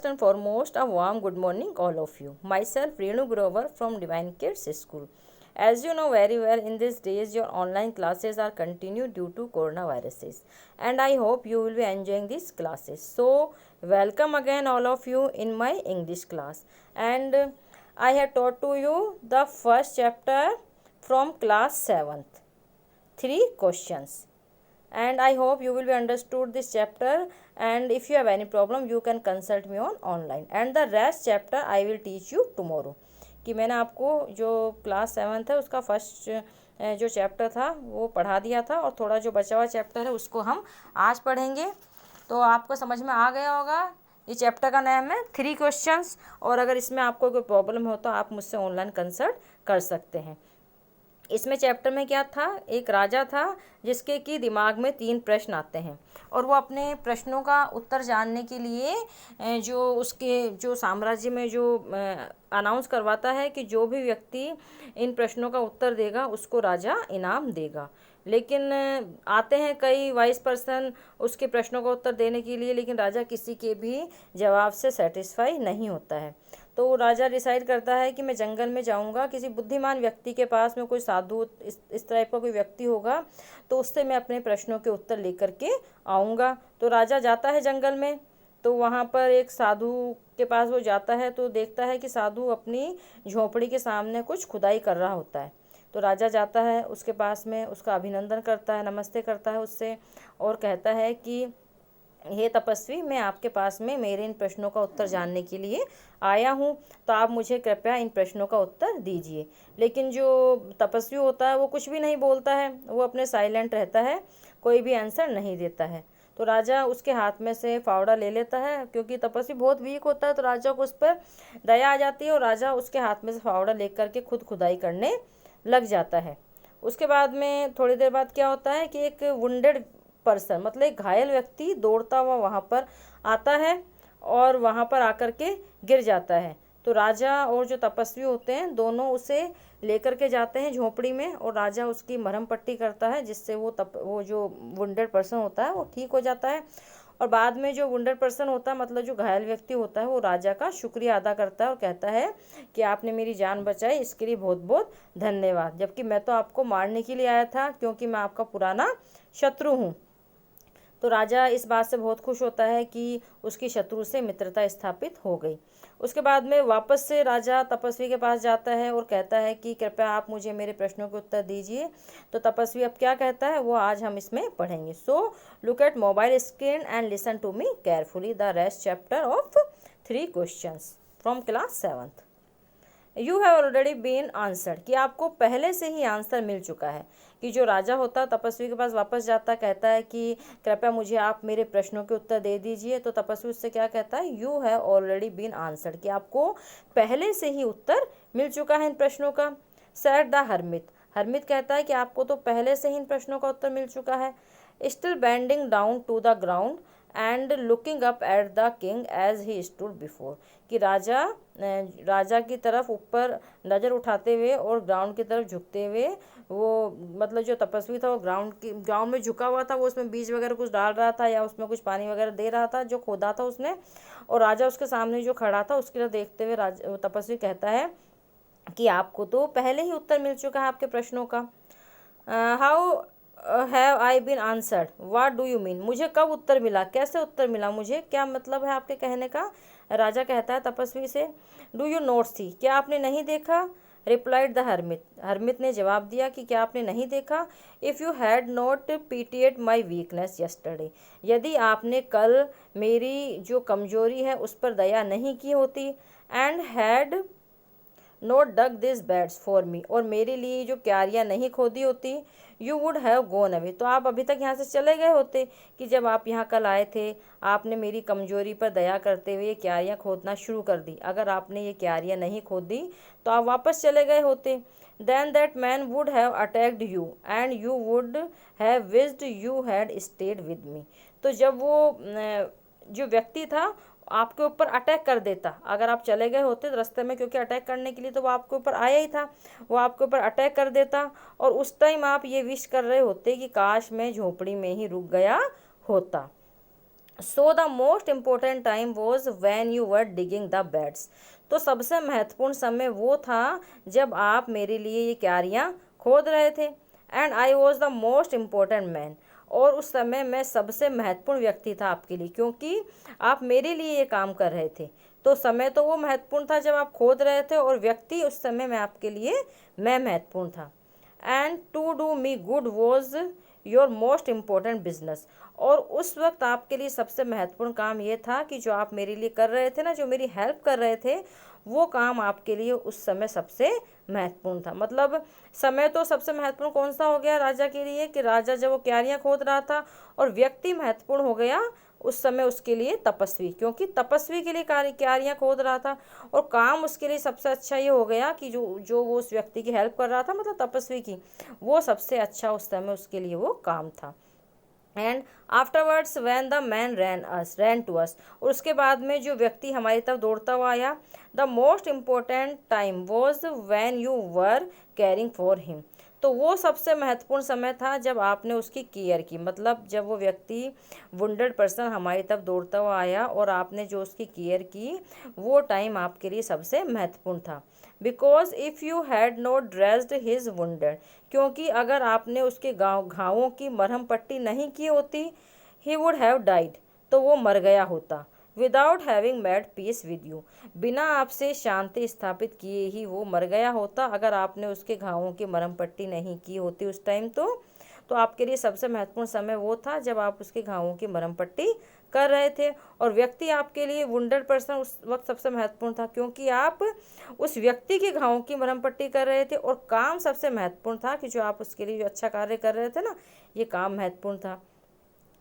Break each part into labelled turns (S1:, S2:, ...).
S1: First and foremost, a warm good morning, all of you. Myself, Renu Grover from Divine Kids School. As you know very well, in these days, your online classes are continued due to coronaviruses, and I hope you will be enjoying these classes. So, welcome again, all of you, in my English class. And I have taught to you the first chapter from class 7th. 3 questions, and I hope you will be understood this chapter, and if you have any problem you can consult me on online, and the rest chapter I will teach you tomorrow. कि मैंने आपको जो class 7th है उसका first जो chapter था वो पढ़ा दिया था, और थोड़ा जो बचा हुआ चैप्टर है उसको हम आज पढ़ेंगे। तो आपको समझ में आ गया होगा। ये चैप्टर का नाम है 3 क्वेश्चंस, और अगर इसमें आपको कोई प्रॉब्लम हो तो आप मुझसे ऑनलाइन कंसल्ट कर सकते हैं। इसमें चैप्टर में क्या था, एक राजा था जिसके कि दिमाग में 3 प्रश्न आते हैं, और वो अपने प्रश्नों का उत्तर जानने के लिए जो उसके जो साम्राज्य में जो अनाउंस करवाता है कि जो भी व्यक्ति इन प्रश्नों का उत्तर देगा उसको राजा इनाम देगा। लेकिन आते हैं कई वाइस पर्सन उसके प्रश्नों का उत्तर देने के लिए, लेकिन राजा किसी के भी जवाब से सेटिस्फाई नहीं होता है। तो राजा डिसाइड करता है कि मैं जंगल में जाऊंगा, किसी बुद्धिमान व्यक्ति के पास में कोई साधु इस टाइप का कोई व्यक्ति होगा तो उससे मैं अपने प्रश्नों के उत्तर लेकर के आऊँगा। तो राजा जाता है जंगल में, तो वहाँ पर एक साधु के पास वो जाता है तो देखता है कि साधु अपनी झोंपड़ी के सामने कुछ खुदाई कर रहा होता है। तो राजा जाता है उसके पास में, उसका अभिनंदन करता है, नमस्ते करता है उससे, और कहता है कि हे तपस्वी, मैं आपके पास में मेरे इन प्रश्नों का उत्तर जानने के लिए आया हूँ, तो आप मुझे कृपया इन प्रश्नों का उत्तर दीजिए। लेकिन जो तपस्वी होता है वो कुछ भी नहीं बोलता है, वो अपने साइलेंट रहता है, कोई भी आंसर नहीं देता है। तो राजा उसके हाथ में से फावड़ा ले लेता है, क्योंकि तपस्वी बहुत वीक होता है तो राजा को उस पर दया आ जाती है, और राजा उसके हाथ में से फावड़ा लेकर के खुद खुदाई करने लग जाता है। उसके बाद में थोड़ी देर बाद क्या होता है कि एक वुंडेड पर्सन, मतलब एक घायल व्यक्ति दौड़ता हुआ वहाँ पर आता है और वहाँ पर आकर के गिर जाता है। तो राजा और जो तपस्वी होते हैं दोनों उसे लेकर के जाते हैं झोंपड़ी में, और राजा उसकी मरहम पट्टी करता है, जिससे वो जो वुंडेड पर्सन होता है वो ठीक हो जाता है। और बाद में जो वुंडेड पर्सन होता है, मतलब जो घायल व्यक्ति होता है, वो राजा का शुक्रिया अदा करता है और कहता है कि आपने मेरी जान बचाई, इसके लिए बहुत बहुत धन्यवाद, जबकि मैं तो आपको मारने के लिए आया था, क्योंकि मैं आपका पुराना शत्रु हूँ। तो राजा इस बात से बहुत खुश होता है कि उसकी शत्रु से मित्रता स्थापित हो गई। उसके बाद में वापस से राजा तपस्वी के पास जाता है और कहता है कि कृपया आप मुझे मेरे प्रश्नों के उत्तर दीजिए। तो तपस्वी अब क्या कहता है वो आज हम इसमें पढ़ेंगे। So look at mobile screen and listen to me carefully the rest chapter of 3 questions from class 7th। You have already been answered, कि आपको पहले से ही आंसर मिल चुका है। कि जो राजा होता है तपस्वी के पास वापस जाता, कहता है कि कृपया मुझे आप मेरे प्रश्नों के उत्तर दे दीजिए। तो तपस्वी उससे क्या कहता है, you have already been answered, कि आपको पहले से ही उत्तर मिल चुका है इन प्रश्नों का। सेड द हर्मिट, हर्मिट कहता है कि आपको तो पहले से ही इन प्रश्नों का उत्तर मिल चुका है। Still bending down to the ground and looking up at the king as he stood before, कि राजा की तरफ ऊपर नज़र उठाते हुए और ग्राउंड की तरफ झुकते हुए, वो मतलब जो तपस्वी था वो ग्राउंड में झुका हुआ था, वो उसमें बीज वगैरह कुछ डाल रहा था या उसमें कुछ पानी वगैरह दे रहा था जो खोदा था उसने, और राजा उसके सामने जो खड़ा था उसकी तरफ देखते हुए तपस्वी कहता है कि आपको तो पहले ही उत्तर मिल चुका है आपके प्रश्नों का। How have I been answered, what do you mean, मुझे कब उत्तर मिला, कैसे उत्तर मिला मुझे, क्या मतलब है आपके कहने का। राजा कहता है तपस्वी से, डू यू नॉट सी, क्या आपने नहीं देखा। रिप्लाइड द हर्मिट, हर्मिट ने जवाब दिया कि क्या आपने नहीं देखा। If you had not pitied my weakness yesterday, यदि आपने कल मेरी जो कमजोरी है उस पर दया नहीं की होती, and had not dug this beds for me, और मेरे लिए जो क्यारियाँ नहीं खोदी होती, you would have gone away, तो आप अभी तक यहाँ से चले गए होते। कि जब आप यहाँ कल आए थे आपने मेरी कमजोरी पर दया करते हुए क्यारियाँ खोदना शुरू कर दी, अगर आपने ये क्यारियाँ नहीं खोदी तो आप वापस चले गए होते। Then that man would have attacked you and you would have wished you had stayed with me, तो जब वो जो व्यक्ति था आपके ऊपर अटैक कर देता, अगर आप चले गए होते रास्ते में, क्योंकि अटैक करने के लिए तो वो आपके ऊपर आया ही था, वो आपके ऊपर अटैक कर देता, और उस टाइम आप ये विश कर रहे होते कि काश मैं झोपड़ी में ही रुक गया होता। So the most important time was when you were digging the beds. तो सबसे महत्वपूर्ण समय वो था जब आप मेरे लिए ये क्यारियाँ खोद रहे थे। And I was the most important man, और उस समय मैं सबसे महत्वपूर्ण व्यक्ति था आपके लिए, क्योंकि आप मेरे लिए ये काम कर रहे थे। तो समय तो वो महत्वपूर्ण था जब आप खोद रहे थे, और व्यक्ति उस समय मैं आपके लिए मैं महत्वपूर्ण था। And to do me good was your most important business. और उस वक्त आपके लिए सबसे महत्वपूर्ण काम ये था कि जो आप मेरे लिए कर रहे थे ना, जो मेरी हेल्प कर रहे थे, वो काम आपके लिए उस समय सबसे महत्वपूर्ण था। मतलब समय तो सबसे महत्वपूर्ण कौन सा हो गया राजा के लिए, कि राजा जब वो क्यारियाँ खोद रहा था, और व्यक्ति महत्वपूर्ण हो गया उस समय उसके लिए तपस्वी, क्योंकि तपस्वी के लिए क्यारियाँ खोद रहा था। और काम उसके लिए सबसे अच्छा ये हो गया कि जो जो वो उस व्यक्ति की हेल्प कर रहा था, मतलब तपस्वी की, वो सबसे अच्छा उस समय उसके लिए वो काम था। And afterwards when the man ran to us, और उसके बाद में जो व्यक्ति हमारी तरफ दौड़ता हुआ आया, the most important time was when you were caring for him. तो वो सबसे महत्वपूर्ण समय था जब आपने उसकी केयर की, मतलब जब वो व्यक्ति वुंडेड पर्सन हमारी तरफ दौड़ता हुआ आया और आपने जो उसकी केयर की, वो टाइम आपके लिए सबसे महत्वपूर्ण था। Because if you had not dressed his wounded, क्योंकि अगर आपने उसके घावों की मरहम पट्टी नहीं की होती, ही वुड हैव डाइड, तो वो मर गया होता। Without having made peace with you, बिना आपसे शांति स्थापित किए ही वो मर गया होता, अगर आपने उसके घावों की मरहम पट्टी नहीं की होती उस टाइम। तो आपके लिए सबसे महत्वपूर्ण समय वो था जब आप उसके घावों की मरहम पट्टी कर रहे थे। और व्यक्ति आपके लिए वुंडेड पर्सन उस वक्त सबसे महत्वपूर्ण था, क्योंकि आप उस व्यक्ति के घावों की मरहम पट्टी कर रहे थे, और काम सबसे महत्वपूर्ण था कि जो आप उसके लिए जो अच्छा कार्य कर रहे थे ना, ये काम महत्वपूर्ण था।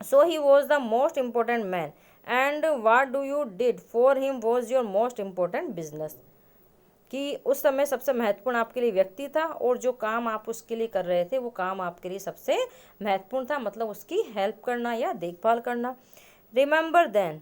S1: So he was the most important man, and what do you did for him was your most important business. कि उस समय सबसे महत्वपूर्ण आपके लिए व्यक्ति था, और जो काम आप उसके लिए कर रहे थे वो काम आपके लिए सबसे महत्वपूर्ण था, मतलब उसकी हेल्प करना या देखभाल करना। Remember then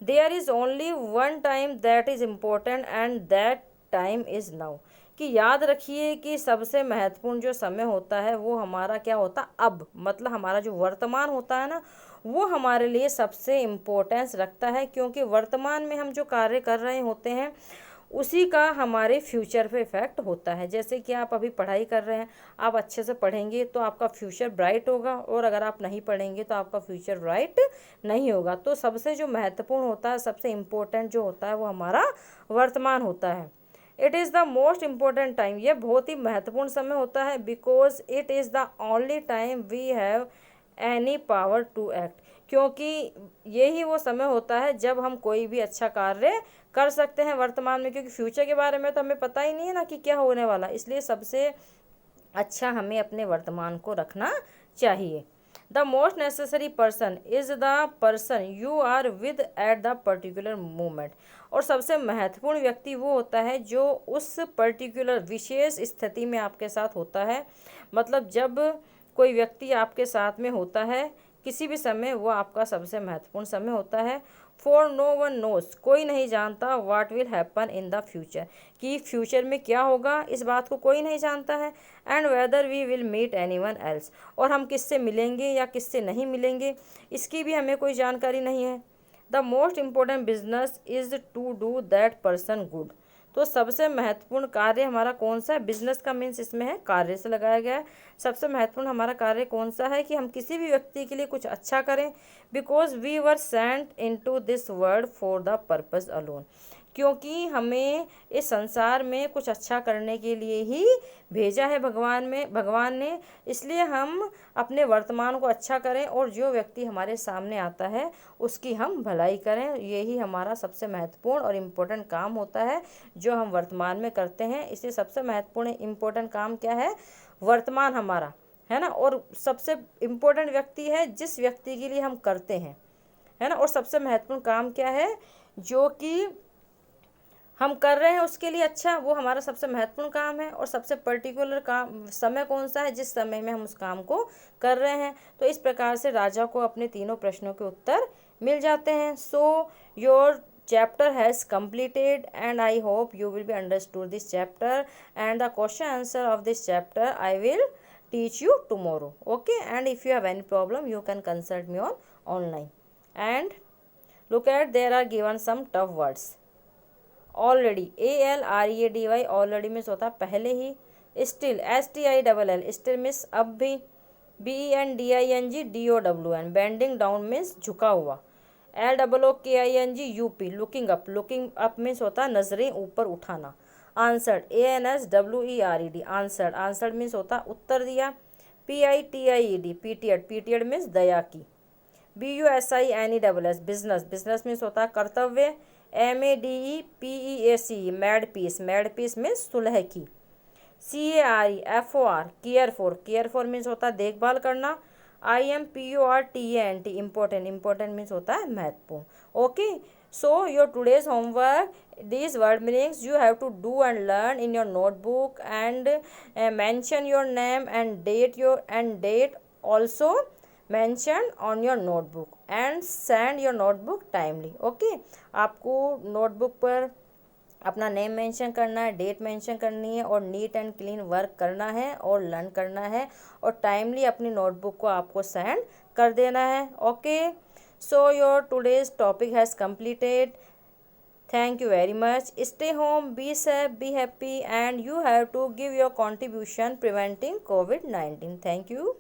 S1: there is only one time that is important, and that time is now. कि याद रखिए कि सबसे महत्वपूर्ण जो समय होता है वो हमारा क्या होता, अब, मतलब हमारा जो वर्तमान होता है ना, वो हमारे लिए सबसे इम्पोर्टेंस रखता है, क्योंकि वर्तमान में हम जो कार्य कर रहे होते हैं उसी का हमारे फ्यूचर पे इफ़ेक्ट होता है। जैसे कि आप अभी पढ़ाई कर रहे हैं, आप अच्छे से पढ़ेंगे तो आपका फ्यूचर ब्राइट होगा, और अगर आप नहीं पढ़ेंगे तो आपका फ्यूचर ब्राइट नहीं होगा। तो सबसे जो महत्वपूर्ण होता है, सबसे इम्पोर्टेंट जो होता है, वो हमारा वर्तमान होता है। It is the most important time, ये बहुत ही महत्वपूर्ण समय होता है। Because it is the only time we have any power to act, क्योंकि यही वो समय होता है जब हम कोई भी अच्छा कार्य कर सकते हैं वर्तमान में, क्योंकि फ्यूचर के बारे में तो हमें पता ही नहीं है ना कि क्या होने वाला। इसलिए सबसे अच्छा हमें अपने वर्तमान को रखना चाहिए। The most necessary person is the person you are with at the particular moment. और सबसे महत्वपूर्ण व्यक्ति वो होता है जो उस पर्टिकुलर विशेष स्थिति में आपके साथ होता है। मतलब जब कोई व्यक्ति आपके साथ में होता है किसी भी समय, वो आपका सबसे महत्वपूर्ण समय होता है। फॉर नो वन नोस, कोई नहीं जानता, what will happen in the future, कि फ्यूचर में क्या होगा इस बात को कोई नहीं जानता है। And whether we will meet anyone else, और हम किससे मिलेंगे या किससे नहीं मिलेंगे इसकी भी हमें कोई जानकारी नहीं है। The most important business is to do that person good. तो सबसे महत्वपूर्ण कार्य हमारा कौन सा है, बिजनेस का मीन्स इसमें है कार्य से लगाया गया है। सबसे महत्वपूर्ण हमारा कार्य कौन सा है, कि हम किसी भी व्यक्ति के लिए कुछ अच्छा करें। Because we were sent into this world for the purpose alone, क्योंकि हमें इस संसार में कुछ अच्छा करने के लिए ही भेजा है भगवान ने। इसलिए हम अपने वर्तमान को अच्छा करें, और जो व्यक्ति हमारे सामने आता है उसकी हम भलाई करें। यही हमारा सबसे महत्वपूर्ण और इम्पोर्टेंट काम होता है जो हम वर्तमान में करते हैं। इसलिए सबसे महत्वपूर्ण इम्पोर्टेंट काम क्या है, वर्तमान हमारा, है ना। और सबसे इम्पोर्टेंट व्यक्ति है जिस व्यक्ति के लिए हम करते हैं, है ना। और सबसे महत्वपूर्ण काम क्या है, जो कि हम कर रहे हैं उसके लिए अच्छा, वो हमारा सबसे महत्वपूर्ण काम है। और सबसे पर्टिकुलर काम समय कौन सा है, जिस समय में हम उस काम को कर रहे हैं। तो इस प्रकार से राजा को अपने तीनों प्रश्नों के उत्तर मिल जाते हैं। So your chapter has completed, and I hope you will be understood this chapter, and the question answer of this chapter I will teach you tomorrow. Okay, and if you have any problem you can consult me on online. And Look at, there are given some tough words. Already, ALREADY, already means होता पहले ही. Still, STILL, still means अब भी. BENDING, DOWN, bending down means झुका हुआ. LOOKING, UP, looking up, looking up means होता नजरें ऊपर उठाना. Answered, ANSWERED, answered, answered means होता उत्तर दिया. PITIED, PTIED means दया की. BUSINESS, business, business means होता कर्तव्य. MADEPEAC, mad peace, mad peace means सुलह की. CAREFOR, care for means होता देखभाल करना. IMPORTANT, important, important means होता है महत्वपूर्ण. Okay, so your today's homework, these word meanings you have to do and learn in your notebook, and mention your name and date also mention on your notebook, and send your notebook timely. Okay, आपको notebook पर अपना name mention करना है, date mention करनी है, और neat and clean work करना है और लर्न करना है, और टाइमली अपनी नोटबुक को आपको सेंड कर देना है. Okay, so your today's topic has completed. Thank you very much. Stay home, be safe, be happy, and you have to give your contribution preventing COVID-19. Thank you.